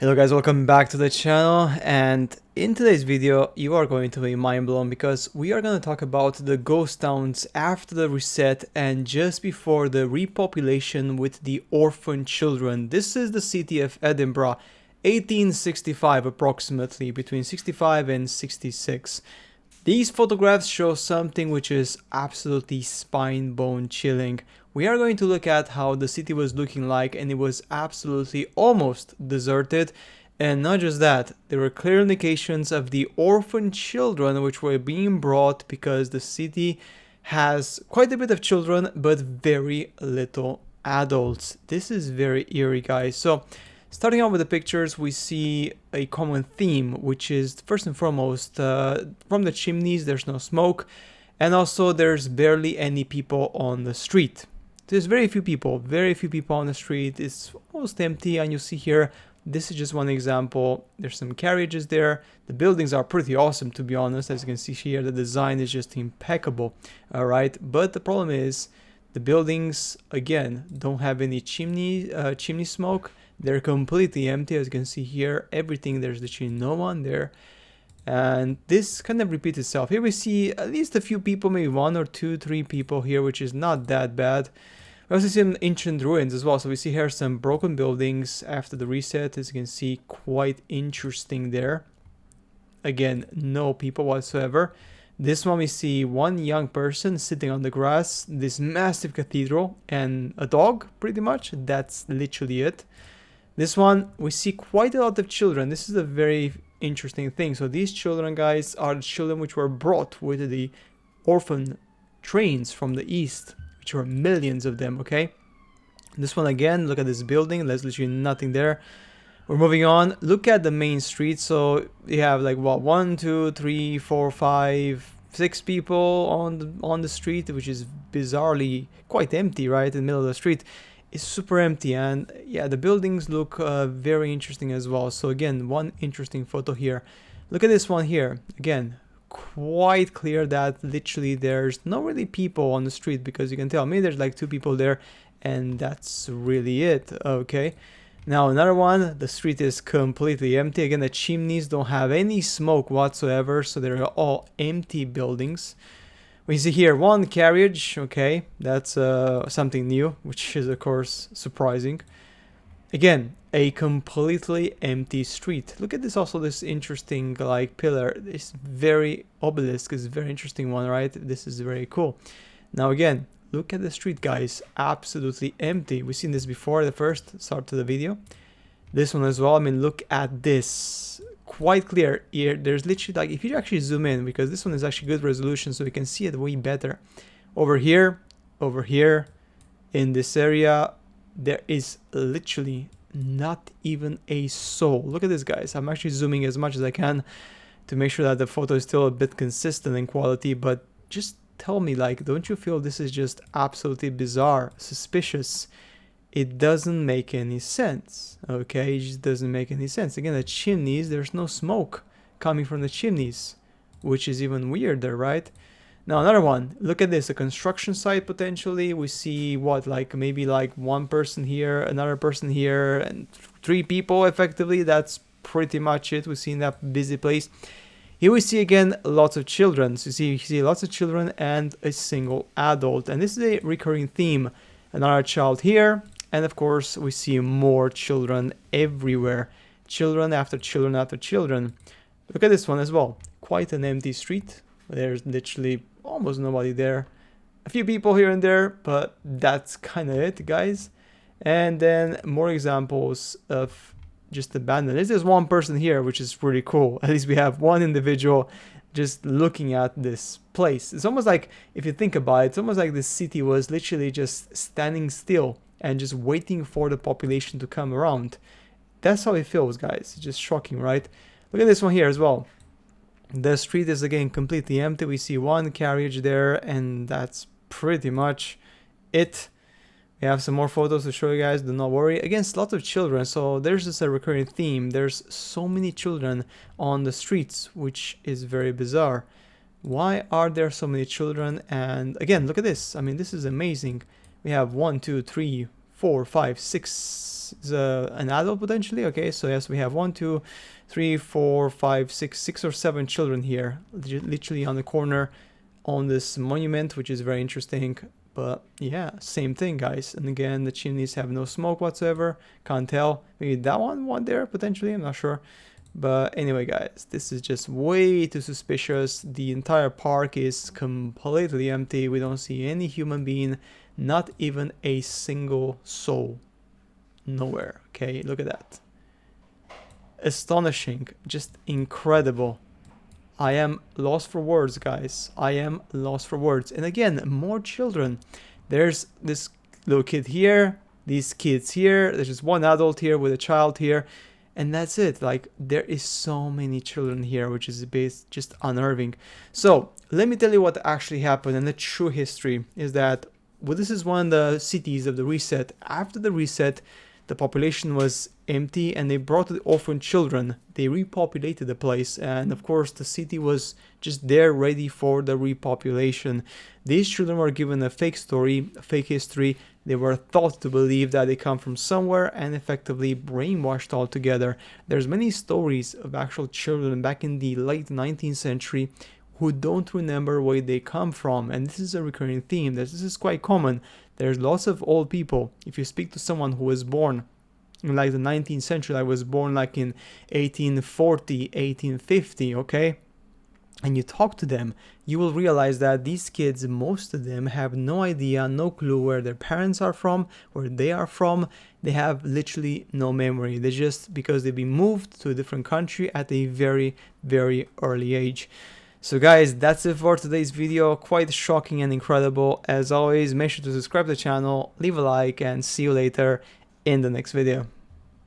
Hello guys, welcome back to the channel, and in today's video you are going to be mind blown because we are going to talk about the ghost towns after the reset and just before the repopulation with the orphan children. This is the city of Edinburgh, 1865 approximately, between 65 and 66. These photographs show something which is absolutely spine-bone chilling. We are going to look at how the city was looking like, and it was absolutely almost deserted. And not just that, there were clear indications of the orphan children which were being brought because the city has quite a bit of children but very little adults. This is very eerie, guys. So starting out with the pictures, we see a common theme, which is first and foremost, from the chimneys there's no smoke, and also there's barely any people on the street. There's very few people on the street. It's almost empty, and you see here, this is just one example. There's some carriages there. The buildings are pretty awesome, to be honest. As you can see here, the design is just impeccable. All right, but the problem is the buildings again don't have any chimney smoke. They're completely empty, as you can see here. Everything, there's literally no one there. And this kind of repeats itself. Here we see at least a few people, maybe one or two, three people here, which is not that bad. We also see some ancient ruins as well. So we see here some broken buildings after the reset. As you can see, quite interesting there. Again, no people whatsoever. This one we see one young person sitting on the grass, this massive cathedral, and a dog, pretty much. That's literally it. This one, we see quite a lot of children. This is a very interesting thing. So these children, guys, are the children which were brought with the orphan trains from the east, which were millions of them, okay? This one again, look at this building. There's literally nothing there. We're moving on. Look at the main street. So you have like, what, 1, 2, 3, 4, 5, 6 people on the street, which is bizarrely quite empty, right? In the middle of the street. It's super empty, and yeah, the buildings look very interesting as well. So again, one interesting photo here. Look at this one here. Again, quite clear that literally there's not really people on the street, because you can tell maybe there's like 2 people there, and that's really it. Okay, now another one, the street is completely empty. Again, the chimneys don't have any smoke whatsoever, so they're all empty buildings. We see here one carriage. Okay, that's something new, which is of course surprising. Again, a completely empty street. Look at this, also this interesting like pillar. This very obelisk is a very interesting one, right? This is very cool. Now again, look at the street, guys. Absolutely empty. We've seen this before, the first start to the video. This one as well. I mean, look at this. Quite clear here. There's literally, like, if you actually zoom in, because this one is actually good resolution, so you can see it way better. Over here, in this area, there is literally not even a soul. Look at this, guys. I'm actually zooming as much as I can to make sure that the photo is still a bit consistent in quality, but just tell me, like, don't you feel this is just absolutely bizarre, suspicious? It doesn't make any sense, okay? It just doesn't make any sense. Again, the chimneys, there's no smoke coming from the chimneys, which is even weirder, right? Now, another one. Look at this, a construction site, potentially. We see, what, like, maybe like one person here, another person here, and 3 people, effectively. That's pretty much it. We see in that busy place. Here we see, again, lots of children. So you see lots of children and a single adult. And this is a recurring theme. Another child here. And of course, we see more children everywhere. Children after children after children. Look at this one as well. Quite an empty street. There's literally almost nobody there. A few people here and there, but that's kind of it, guys. And then more examples of just abandoned. There's one person here, which is pretty cool. At least we have one individual just looking at this place. It's almost like, if you think about it, it's almost like the city was literally just standing still and just waiting for the population to come around. That's how it feels, guys. It's just shocking, right? Look at this one here as well. The street is again completely empty. We see one carriage there, and that's pretty much it. We have some more photos to show you guys, do not worry. Again, lots of children, so there's just a recurring theme. There's so many children on the streets, which is very bizarre. Why are there so many children? And again, look at this. I mean, this is amazing. We have 1, 2, 3, 4, 5, 6, this is an adult potentially. Okay, so yes, we have 1, 2, 3, 4, 5, 6 or 7 children here, literally on the corner on this monument, which is very interesting. But yeah, same thing, guys. And again, the chimneys have no smoke whatsoever. Can't tell. Maybe that one there potentially, I'm not sure. But anyway, guys, this is just way too suspicious. The entire park is completely empty. We don't see any human being, not even a single soul. Nowhere. Okay, look at that. Astonishing, just incredible. I am lost for words, guys. I am lost for words. And again, more children. There's this little kid here, these kids here, there's just one adult here with a child here, and that's it. Like, there is so many children here, which is just unnerving. So let me tell you what actually happened, and the true history is that, well, this is one of the cities of the reset. After the reset, the population was empty and they brought the orphan children. They repopulated the place, and of course the city was just there ready for the repopulation. These children were given a fake story, a fake history. They were thought to believe that they come from somewhere and effectively brainwashed altogether. There's many stories of actual children back in the late 19th century who don't remember where they come from, and this is a recurring theme. This is quite common. There's lots of old people. If you speak to someone who was born in like the 19th century, I was born like in 1840, 1850, okay? And you talk to them, you will realize that these kids, most of them have no idea, no clue where their parents are from, where they are from. They have literally no memory. They just, because they've been moved to a different country at a very, very early age. So guys, that's it for today's video. Quite shocking and incredible. As always, make sure to subscribe to the channel, leave a like, and see you later in the next video.